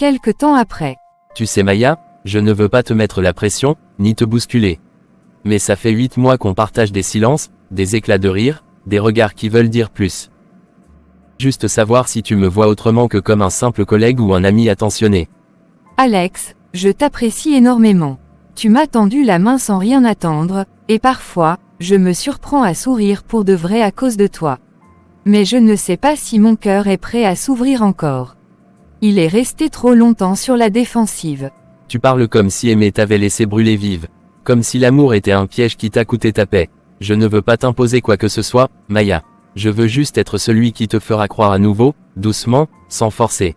Quelque temps après. Tu sais Maya, je ne veux pas te mettre la pression, ni te bousculer. Mais ça fait 8 mois qu'on partage des silences, des éclats de rire, des regards qui veulent dire plus. Juste savoir si tu me vois autrement que comme un simple collègue ou un ami attentionné. Alex, je t'apprécie énormément. Tu m'as tendu la main sans rien attendre, et parfois, je me surprends à sourire pour de vrai à cause de toi. Mais je ne sais pas si mon cœur est prêt à s'ouvrir encore. Il est resté trop longtemps sur la défensive. Tu parles comme si aimer t'avait laissé brûler vive. Comme si l'amour était un piège qui t'a coûté ta paix. Je ne veux pas t'imposer quoi que ce soit, Maya. Je veux juste être celui qui te fera croire à nouveau, doucement, sans forcer.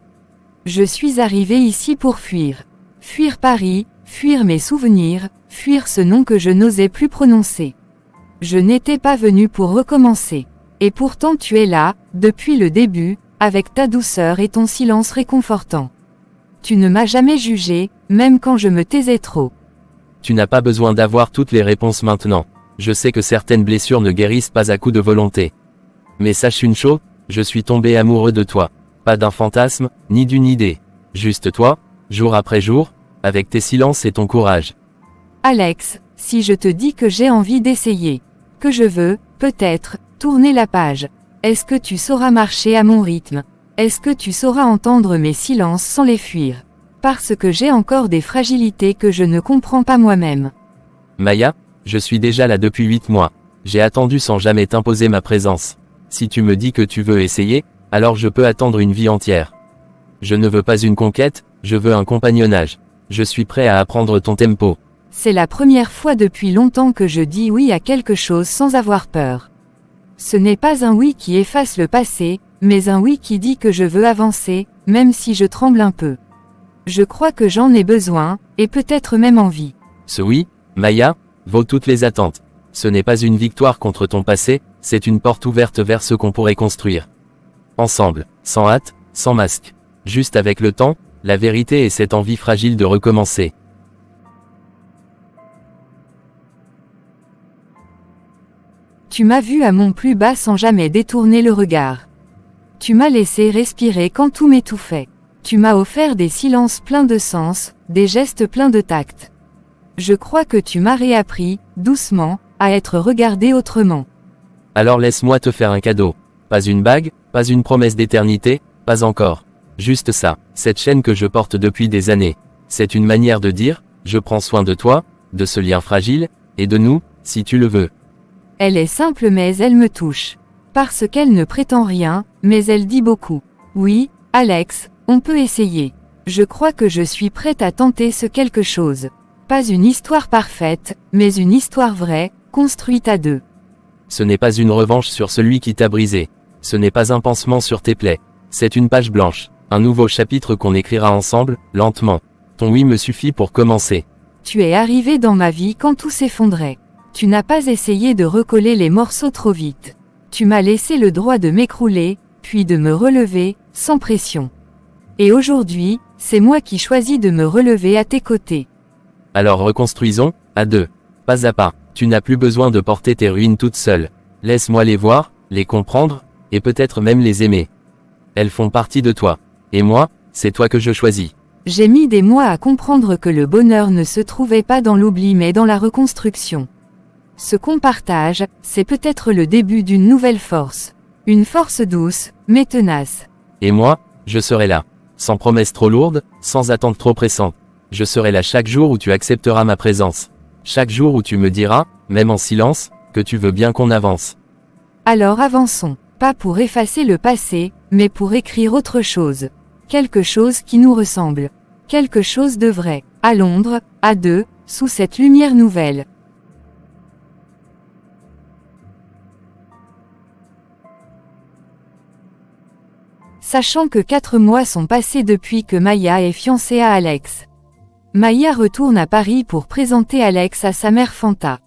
Je suis arrivé ici pour fuir. Fuir Paris, fuir mes souvenirs, fuir ce nom que je n'osais plus prononcer. Je n'étais pas venu pour recommencer. Et pourtant tu es là, depuis le début, avec ta douceur et ton silence réconfortant. Tu ne m'as jamais jugé, même quand je me taisais trop. Tu n'as pas besoin d'avoir toutes les réponses maintenant. Je sais que certaines blessures ne guérissent pas à coup de volonté. Mais sache une chose, je suis tombé amoureux de toi. Pas d'un fantasme, ni d'une idée. Juste toi, jour après jour, avec tes silences et ton courage. Alex, si je te dis que j'ai envie d'essayer, que je veux, peut-être, tourner la page, est-ce que tu sauras marcher à mon rythme? Est-ce que tu sauras entendre mes silences sans les fuir? Parce que j'ai encore des fragilités que je ne comprends pas moi-même. Maya, je suis déjà là depuis 8 mois. J'ai attendu sans jamais t'imposer ma présence. Si tu me dis que tu veux essayer, alors je peux attendre une vie entière. Je ne veux pas une conquête, je veux un compagnonnage. Je suis prêt à apprendre ton tempo. C'est la première fois depuis longtemps que je dis oui à quelque chose sans avoir peur. Ce n'est pas un oui qui efface le passé, mais un oui qui dit que je veux avancer, même si je tremble un peu. Je crois que j'en ai besoin, et peut-être même envie. Ce oui, Maya, vaut toutes les attentes. Ce n'est pas une victoire contre ton passé, c'est une porte ouverte vers ce qu'on pourrait construire. Ensemble, sans hâte, sans masque. Juste avec le temps, la vérité et cette envie fragile de recommencer. Tu m'as vu à mon plus bas sans jamais détourner le regard. Tu m'as laissé respirer quand tout m'étouffait. Tu m'as offert des silences pleins de sens, des gestes pleins de tact. Je crois que tu m'as réappris, doucement, à être regardé autrement. Alors laisse-moi te faire un cadeau. Pas une bague, pas une promesse d'éternité, pas encore. Juste ça, cette chaîne que je porte depuis des années. C'est une manière de dire, je prends soin de toi, de ce lien fragile, et de nous, si tu le veux. Elle est simple mais elle me touche. Parce qu'elle ne prétend rien, mais elle dit beaucoup. Oui, Alex, on peut essayer. Je crois que je suis prête à tenter ce quelque chose. Pas une histoire parfaite, mais une histoire vraie, construite à deux. Ce n'est pas une revanche sur celui qui t'a brisé. Ce n'est pas un pansement sur tes plaies. C'est une page blanche. Un nouveau chapitre qu'on écrira ensemble, lentement. Ton oui me suffit pour commencer. Tu es arrivé dans ma vie quand tout s'effondrait. Tu n'as pas essayé de recoller les morceaux trop vite. Tu m'as laissé le droit de m'écrouler, puis de me relever, sans pression. Et aujourd'hui, c'est moi qui choisis de me relever à tes côtés. Alors reconstruisons, à deux. Pas à pas. Tu n'as plus besoin de porter tes ruines toute seule. Laisse-moi les voir, les comprendre, et peut-être même les aimer. Elles font partie de toi. Et moi, c'est toi que je choisis. J'ai mis des mois à comprendre que le bonheur ne se trouvait pas dans l'oubli mais dans la reconstruction. Ce qu'on partage, c'est peut-être le début d'une nouvelle force. Une force douce, mais tenace. Et moi, je serai là. Sans promesse trop lourde, sans attente trop pressante. Je serai là chaque jour où tu accepteras ma présence. Chaque jour où tu me diras, même en silence, que tu veux bien qu'on avance. Alors avançons. Pas pour effacer le passé, mais pour écrire autre chose. Quelque chose qui nous ressemble. Quelque chose de vrai. À Londres, à deux, sous cette lumière nouvelle. Sachant que 4 mois sont passés depuis que Maya est fiancée à Alex. Maya retourne à Paris pour présenter Alex à sa mère Fanta.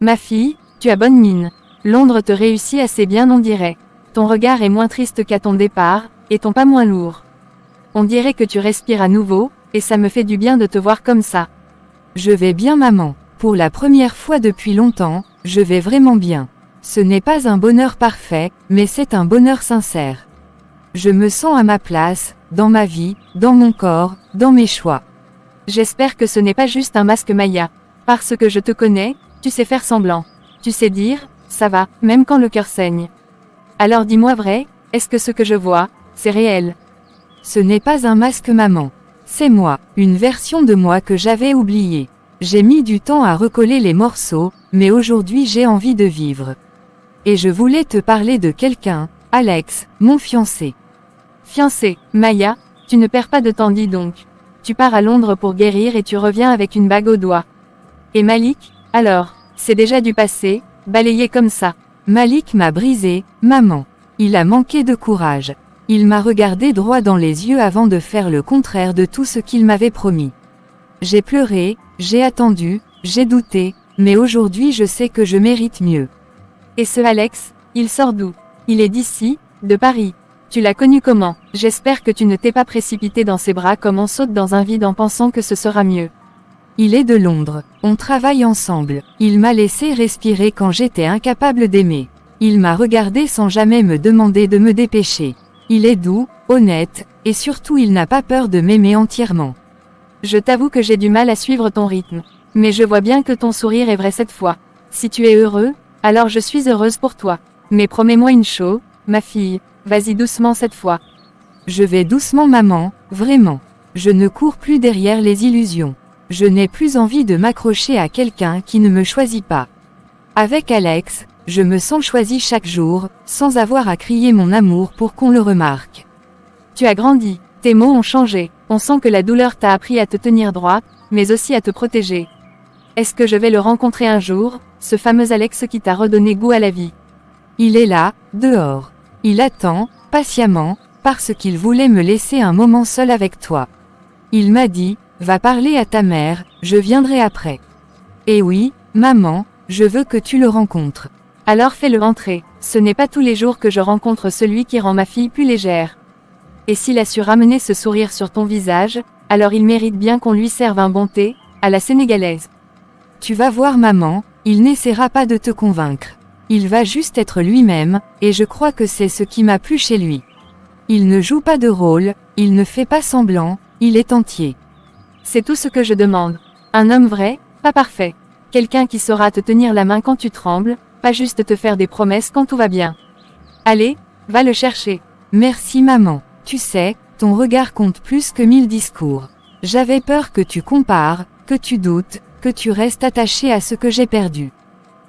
Ma fille, tu as bonne mine. Londres te réussit assez bien on dirait. Ton regard est moins triste qu'à ton départ, et ton pas moins lourd. On dirait que tu respires à nouveau, et ça me fait du bien de te voir comme ça. Je vais bien maman. Pour la première fois depuis longtemps, je vais vraiment bien. Ce n'est pas un bonheur parfait, mais c'est un bonheur sincère. Je me sens à ma place, dans ma vie, dans mon corps, dans mes choix. J'espère que ce n'est pas juste un masque Maya. Parce que je te connais, tu sais faire semblant. Tu sais dire, ça va, même quand le cœur saigne. Alors dis-moi vrai, est-ce que ce que je vois, c'est réel? Ce n'est pas un masque maman. C'est moi, une version de moi que j'avais oubliée. J'ai mis du temps à recoller les morceaux, mais aujourd'hui j'ai envie de vivre. Et je voulais te parler de quelqu'un, Alex, mon fiancé. Fiancé, Maya, tu ne perds pas de temps dis donc. Tu pars à Londres pour guérir et tu reviens avec une bague au doigt. Et Malik, alors, c'est déjà du passé, balayé comme ça. Malik m'a brisé, maman. Il a manqué de courage. Il m'a regardé droit dans les yeux avant de faire le contraire de tout ce qu'il m'avait promis. J'ai pleuré, j'ai attendu, j'ai douté, mais aujourd'hui je sais que je mérite mieux. Et ce Alex, il sort d'où? Il est d'ici, de Paris. Tu l'as connu comment? J'espère que tu ne t'es pas précipité dans ses bras comme on saute dans un vide en pensant que ce sera mieux. Il est de Londres, on travaille ensemble. Il m'a laissé respirer quand j'étais incapable d'aimer. Il m'a regardé sans jamais me demander de me dépêcher. Il est doux, honnête, et surtout il n'a pas peur de m'aimer entièrement. Je t'avoue que j'ai du mal à suivre ton rythme. Mais je vois bien que ton sourire est vrai cette fois. Si tu es heureux, alors je suis heureuse pour toi. Mais promets-moi une chose, ma fille, vas-y doucement cette fois. Je vais doucement maman, vraiment. Je ne cours plus derrière les illusions. Je n'ai plus envie de m'accrocher à quelqu'un qui ne me choisit pas. Avec Alex, je me sens choisie chaque jour, sans avoir à crier mon amour pour qu'on le remarque. Tu as grandi, tes mots ont changé, on sent que la douleur t'a appris à te tenir droit, mais aussi à te protéger. Est-ce que je vais le rencontrer un jour, ce fameux Alex qui t'a redonné goût à la vie? Il est là, dehors. Il attend, patiemment, parce qu'il voulait me laisser un moment seul avec toi. Il m'a dit, va parler à ta mère, je viendrai après. Et oui, maman, je veux que tu le rencontres. Alors fais-le entrer, ce n'est pas tous les jours que je rencontre celui qui rend ma fille plus légère. Et s'il a su ramener ce sourire sur ton visage, alors il mérite bien qu'on lui serve un bon thé, à la sénégalaise. Tu vas voir maman, il n'essaiera pas de te convaincre. Il va juste être lui-même, et je crois que c'est ce qui m'a plu chez lui. Il ne joue pas de rôle, il ne fait pas semblant, il est entier. C'est tout ce que je demande. Un homme vrai, pas parfait. Quelqu'un qui saura te tenir la main quand tu trembles, pas juste te faire des promesses quand tout va bien. Allez, va le chercher. Merci maman. Tu sais, ton regard compte plus que 1000 discours. J'avais peur que tu compares, que tu doutes, que tu restes attaché à ce que j'ai perdu.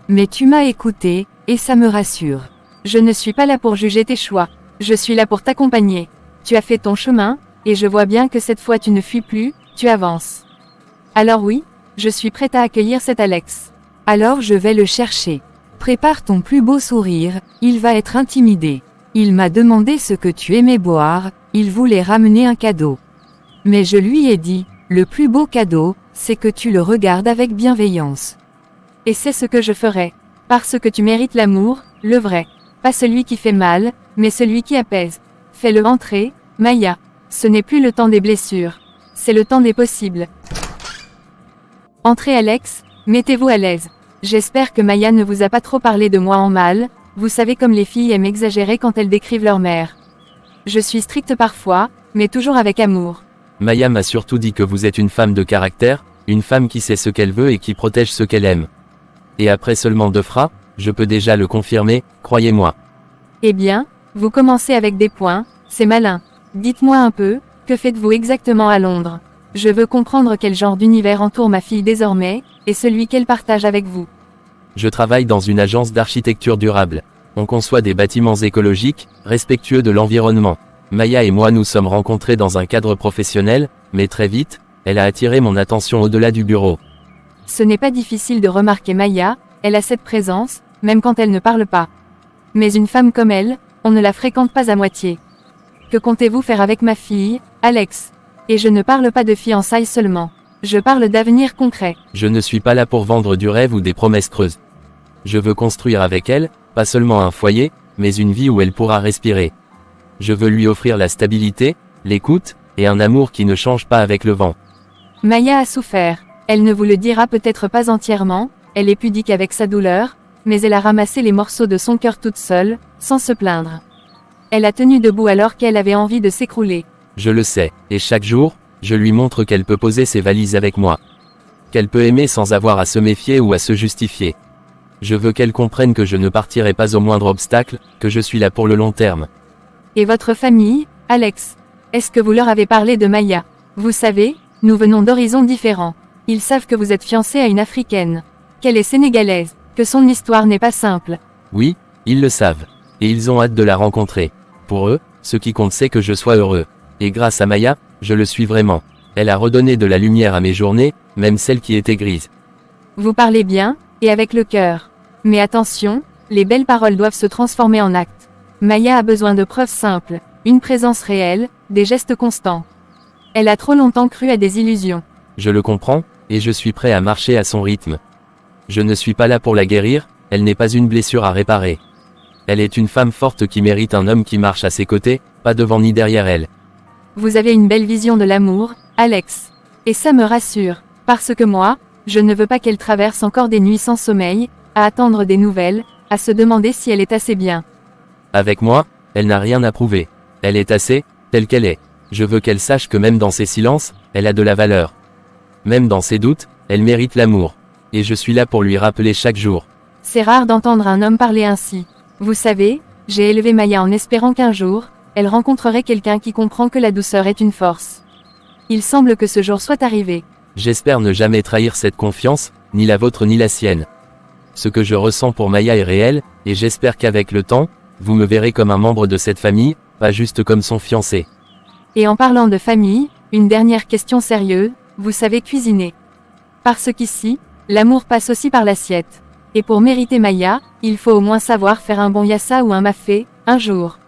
Mais tu m'as écouté, et ça me rassure. Je ne suis pas là pour juger tes choix. Je suis là pour t'accompagner. Tu as fait ton chemin, et je vois bien que cette fois tu ne fuis plus, tu avances. Alors oui, je suis prête à accueillir cet Alex. Alors je vais le chercher. Prépare ton plus beau sourire, il va être intimidé. Il m'a demandé ce que tu aimais boire, il voulait ramener un cadeau. Mais je lui ai dit, le plus beau cadeau, c'est que tu le regardes avec bienveillance. Et c'est ce que je ferai. Parce que tu mérites l'amour, le vrai. Pas celui qui fait mal, mais celui qui apaise. Fais-le entrer, Maya. Ce n'est plus le temps des blessures. C'est le temps des possibles. Entrez Alex, mettez-vous à l'aise. J'espère que Maya ne vous a pas trop parlé de moi en mal, vous savez comme les filles aiment exagérer quand elles décrivent leur mère. Je suis stricte parfois, mais toujours avec amour. Maya m'a surtout dit que vous êtes une femme de caractère, une femme qui sait ce qu'elle veut et qui protège ce qu'elle aime. Et après seulement 2 phrases, je peux déjà le confirmer, croyez-moi. Eh bien, vous commencez avec des points, c'est malin. Dites-moi un peu, que faites-vous exactement à Londres? Je veux comprendre quel genre d'univers entoure ma fille désormais, et celui qu'elle partage avec vous. Je travaille dans une agence d'architecture durable. On conçoit des bâtiments écologiques, respectueux de l'environnement. Maya et moi nous sommes rencontrés dans un cadre professionnel, mais très vite, elle a attiré mon attention au-delà du bureau. Ce n'est pas difficile de remarquer Maya, elle a cette présence, même quand elle ne parle pas. Mais une femme comme elle, on ne la fréquente pas à moitié. Que comptez-vous faire avec ma fille, Alex? Et je ne parle pas de fiançailles seulement. Je parle d'avenir concret. Je ne suis pas là pour vendre du rêve ou des promesses creuses. Je veux construire avec elle, pas seulement un foyer, mais une vie où elle pourra respirer. Je veux lui offrir la stabilité, l'écoute, et un amour qui ne change pas avec le vent. Maya a souffert. Elle ne vous le dira peut-être pas entièrement, elle est pudique avec sa douleur, mais elle a ramassé les morceaux de son cœur toute seule, sans se plaindre. Elle a tenu debout alors qu'elle avait envie de s'écrouler. Je le sais, et chaque jour, Je lui montre qu'elle peut poser ses valises avec moi. Qu'elle peut aimer sans avoir à se méfier ou à se justifier. Je veux qu'elle comprenne que je ne partirai pas au moindre obstacle, que je suis là pour le long terme. Et votre famille, Alex? Est-ce que vous leur avez parlé de Maya? Vous savez, nous venons d'horizons différents. Ils savent que vous êtes fiancé à une Africaine. Qu'elle est sénégalaise, que son histoire n'est pas simple. Oui, ils le savent. Et ils ont hâte de la rencontrer. Pour eux, ce qui compte c'est que je sois heureux. Et grâce à Maya, je le suis vraiment. Elle a redonné de la lumière à mes journées, même celles qui étaient grises. Vous parlez bien, et avec le cœur. Mais attention, les belles paroles doivent se transformer en actes. Maya a besoin de preuves simples, une présence réelle, des gestes constants. Elle a trop longtemps cru à des illusions. Je le comprends, et je suis prêt à marcher à son rythme. Je ne suis pas là pour la guérir, elle n'est pas une blessure à réparer. Elle est une femme forte qui mérite un homme qui marche à ses côtés, pas devant ni derrière elle. Vous avez une belle vision de l'amour, Alex. Et ça me rassure, parce que moi, je ne veux pas qu'elle traverse encore des nuits sans sommeil, à attendre des nouvelles, à se demander si elle est assez bien. Avec moi, elle n'a rien à prouver. Elle est assez, telle qu'elle est. Je veux qu'elle sache que même dans ses silences, elle a de la valeur. Même dans ses doutes, elle mérite l'amour. Et je suis là pour lui rappeler chaque jour. C'est rare d'entendre un homme parler ainsi. Vous savez, j'ai élevé Maya en espérant qu'un jour, elle rencontrerait quelqu'un qui comprend que la douceur est une force. Il semble que ce jour soit arrivé. J'espère ne jamais trahir cette confiance, ni la vôtre ni la sienne. Ce que je ressens pour Maya est réel, et j'espère qu'avec le temps, vous me verrez comme un membre de cette famille, pas juste comme son fiancé. Et en parlant de famille, une dernière question sérieuse, vous savez cuisiner. Parce qu'ici, l'amour passe aussi par l'assiette. Et pour mériter Maya, il faut au moins savoir faire un bon yassa ou un mafé, un jour.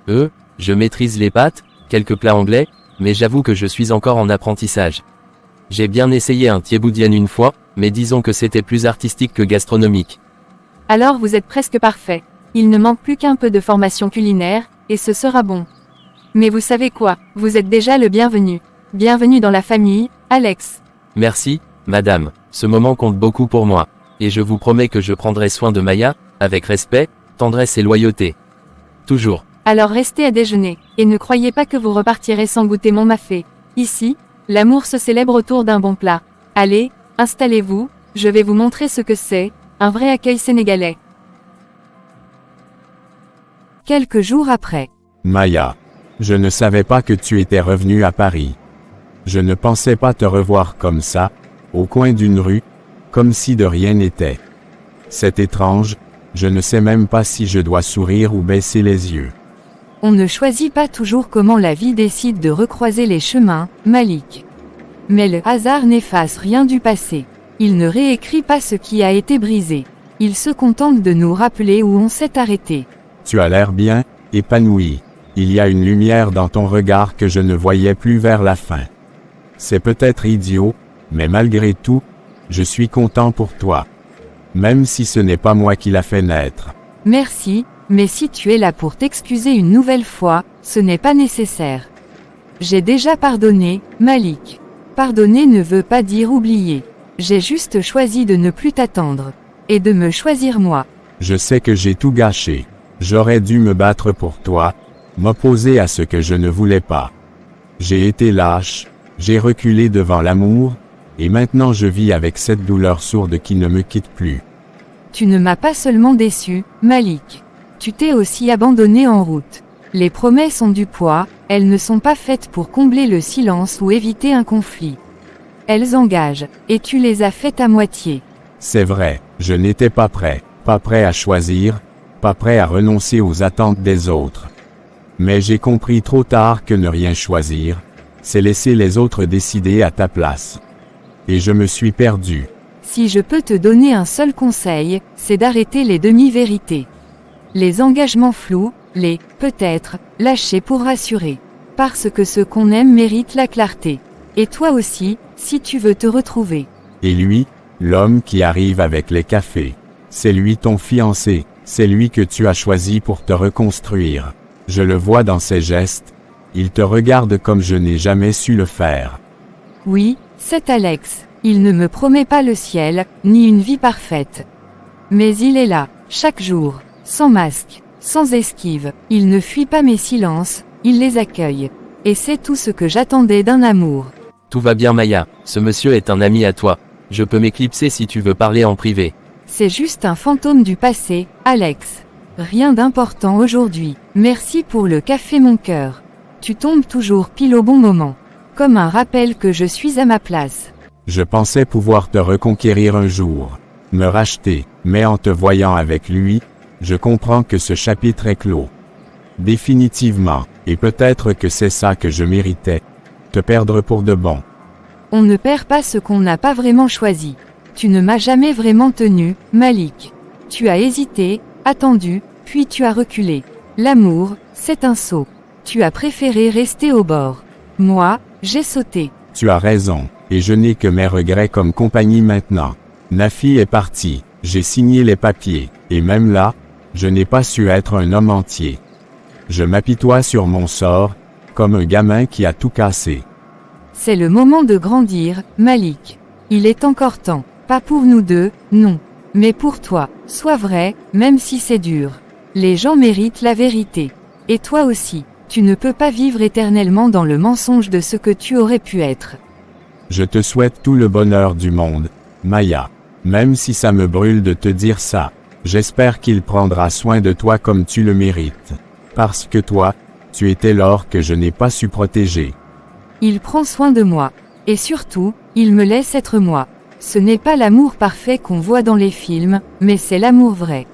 Je maîtrise les pâtes, quelques plats anglais, mais j'avoue que je suis encore en apprentissage. J'ai bien essayé un thieboudian une fois, mais disons que c'était plus artistique que gastronomique. Alors vous êtes presque parfait. Il ne manque plus qu'un peu de formation culinaire, et ce sera bon. Mais vous savez quoi, vous êtes déjà le bienvenu. Bienvenue dans la famille, Alex. Merci, madame, ce moment compte beaucoup pour moi. Et je vous promets que je prendrai soin de Maya, avec respect, tendresse et loyauté. Toujours. Alors restez à déjeuner, et ne croyez pas que vous repartirez sans goûter mon mafé. Ici, l'amour se célèbre autour d'un bon plat. Allez, installez-vous, je vais vous montrer ce que c'est, un vrai accueil sénégalais. Quelques jours après. Maya. Je ne savais pas que tu étais revenue à Paris. Je ne pensais pas te revoir comme ça, au coin d'une rue, comme si de rien n'était. C'est étrange, je ne sais même pas si je dois sourire ou baisser les yeux. On ne choisit pas toujours comment la vie décide de recroiser les chemins, Malik. Mais le hasard n'efface rien du passé. Il ne réécrit pas ce qui a été brisé. Il se contente de nous rappeler où on s'est arrêté. Tu as l'air bien, épanoui. Il y a une lumière dans ton regard que je ne voyais plus vers la fin. C'est peut-être idiot, mais malgré tout, je suis content pour toi. Même si ce n'est pas moi qui l'a fait naître. Merci, mais si tu es là pour t'excuser une nouvelle fois, ce n'est pas nécessaire. J'ai déjà pardonné, Malik. Pardonner ne veut pas dire oublier. J'ai juste choisi de ne plus t'attendre. Et de me choisir moi. Je sais que j'ai tout gâché. J'aurais dû me battre pour toi, m'opposer à ce que je ne voulais pas. J'ai été lâche, j'ai reculé devant l'amour, et maintenant je vis avec cette douleur sourde qui ne me quitte plus. Tu ne m'as pas seulement déçu, Malik. Tu t'es aussi abandonné en route. Les promesses ont du poids, elles ne sont pas faites pour combler le silence ou éviter un conflit. Elles engagent, et tu les as faites à moitié. C'est vrai, je n'étais pas prêt à choisir, pas prêt à renoncer aux attentes des autres. Mais j'ai compris trop tard que ne rien choisir, c'est laisser les autres décider à ta place. Et je me suis perdu. Si je peux te donner un seul conseil, c'est d'arrêter les demi-vérités. Les engagements flous, les « peut-être » lâchés pour rassurer. Parce que ce qu'on aime mérite la clarté. Et toi aussi, si tu veux te retrouver. Et lui, l'homme qui arrive avec les cafés. C'est lui ton fiancé, c'est lui que tu as choisi pour te reconstruire. Je le vois dans ses gestes, il te regarde comme je n'ai jamais su le faire. Oui, c'est Alex, il ne me promet pas le ciel, ni une vie parfaite. Mais il est là, chaque jour, sans masque, sans esquive, il ne fuit pas mes silences, il les accueille. Et c'est tout ce que j'attendais d'un amour. Tout va bien Maya, ce monsieur est un ami à toi. Je peux m'éclipser si tu veux parler en privé. C'est juste un fantôme du passé, Alex. Rien d'important aujourd'hui. Merci pour le café mon cœur. Tu tombes toujours pile au bon moment. Comme un rappel que je suis à ma place. Je pensais pouvoir te reconquérir un jour. Me racheter, mais en te voyant avec lui, je comprends que ce chapitre est clos. Définitivement, et peut-être que c'est ça que je méritais. Te perdre pour de bon. On ne perd pas ce qu'on n'a pas vraiment choisi. Tu ne m'as jamais vraiment tenu, Malik. Tu as hésité, attendu, puis tu as reculé. L'amour, c'est un saut. Tu as préféré rester au bord. Moi, j'ai sauté. Tu as raison, et je n'ai que mes regrets comme compagnie maintenant. Nafi est partie, j'ai signé les papiers, et même là, je n'ai pas su être un homme entier. Je m'apitoie sur mon sort, comme un gamin qui a tout cassé. C'est le moment de grandir, Malik. Il est encore temps. Pas pour nous deux, non. Mais pour toi, sois vrai, même si c'est dur. Les gens méritent la vérité. Et toi aussi, tu ne peux pas vivre éternellement dans le mensonge de ce que tu aurais pu être. Je te souhaite tout le bonheur du monde, Maya. Même si ça me brûle de te dire ça, j'espère qu'il prendra soin de toi comme tu le mérites. Parce que toi, tu étais l'or que je n'ai pas su protéger. Il prend soin de moi. Et surtout, il me laisse être moi. Ce n'est pas l'amour parfait qu'on voit dans les films, mais c'est l'amour vrai.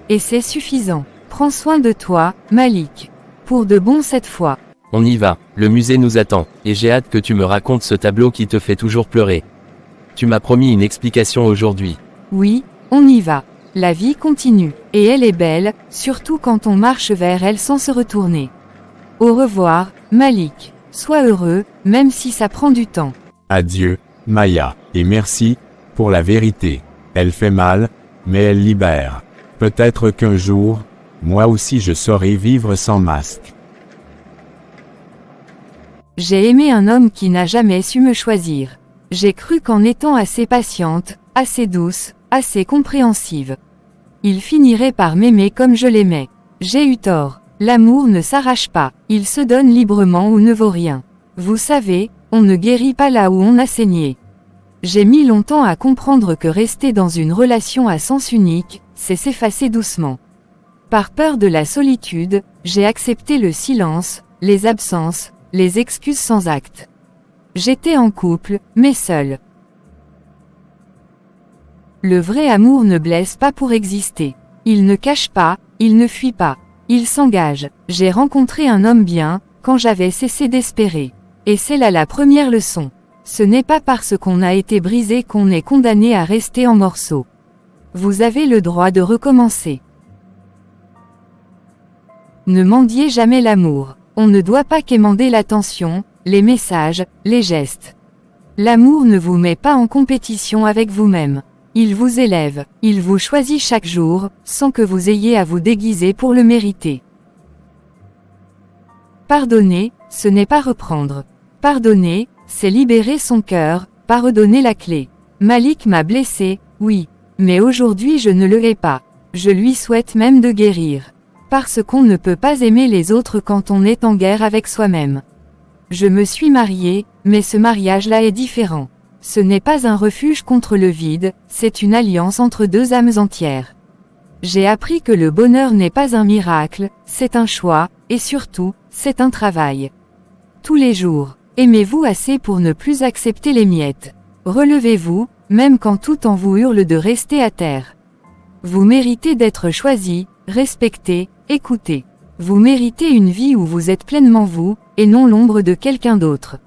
Et c'est suffisant. Prends soin de toi, Malik. Pour de bon cette fois. On y va, le musée nous attend, et j'ai hâte que tu me racontes ce tableau qui te fait toujours pleurer. Tu m'as promis une explication aujourd'hui. Oui, on y va. La vie continue, et elle est belle, surtout quand on marche vers elle sans se retourner. Au revoir, Malik. Sois heureux, même si ça prend du temps. Adieu, Maya, et merci, pour la vérité. Elle fait mal, mais elle libère. Peut-être qu'un jour, moi aussi je saurai vivre sans masque. J'ai aimé un homme qui n'a jamais su me choisir. J'ai cru qu'en étant assez patiente, assez douce, assez compréhensive, il finirait par m'aimer comme je l'aimais. J'ai eu tort. L'amour ne s'arrache pas, il se donne librement ou ne vaut rien. Vous savez, on ne guérit pas là où on a saigné. J'ai mis longtemps à comprendre que rester dans une relation à sens unique, c'est s'effacer doucement. Par peur de la solitude, j'ai accepté le silence, les absences, les excuses sans acte. J'étais en couple, mais seule. Le vrai amour ne blesse pas pour exister. Il ne cache pas, il ne fuit pas. Il s'engage. J'ai rencontré un homme bien, quand j'avais cessé d'espérer. Et c'est là la première leçon. Ce n'est pas parce qu'on a été brisé qu'on est condamné à rester en morceaux. Vous avez le droit de recommencer. Ne mendiez jamais l'amour. On ne doit pas quémander l'attention, les messages, les gestes. L'amour ne vous met pas en compétition avec vous-même. Il vous élève, il vous choisit chaque jour, sans que vous ayez à vous déguiser pour le mériter. Pardonner, ce n'est pas reprendre. Pardonner, c'est libérer son cœur, pas redonner la clé. Malik m'a blessé, oui, mais aujourd'hui je ne le hais pas. Je lui souhaite même de guérir. Parce qu'on ne peut pas aimer les autres quand on est en guerre avec soi-même. Je me suis mariée, mais ce mariage-là est différent. Ce n'est pas un refuge contre le vide, c'est une alliance entre deux âmes entières. J'ai appris que le bonheur n'est pas un miracle, c'est un choix, et surtout, c'est un travail. Tous les jours, aimez-vous assez pour ne plus accepter les miettes. Relevez-vous, même quand tout en vous hurle de rester à terre. Vous méritez d'être choisi, respecté, écouté. Vous méritez une vie où vous êtes pleinement vous, et non l'ombre de quelqu'un d'autre.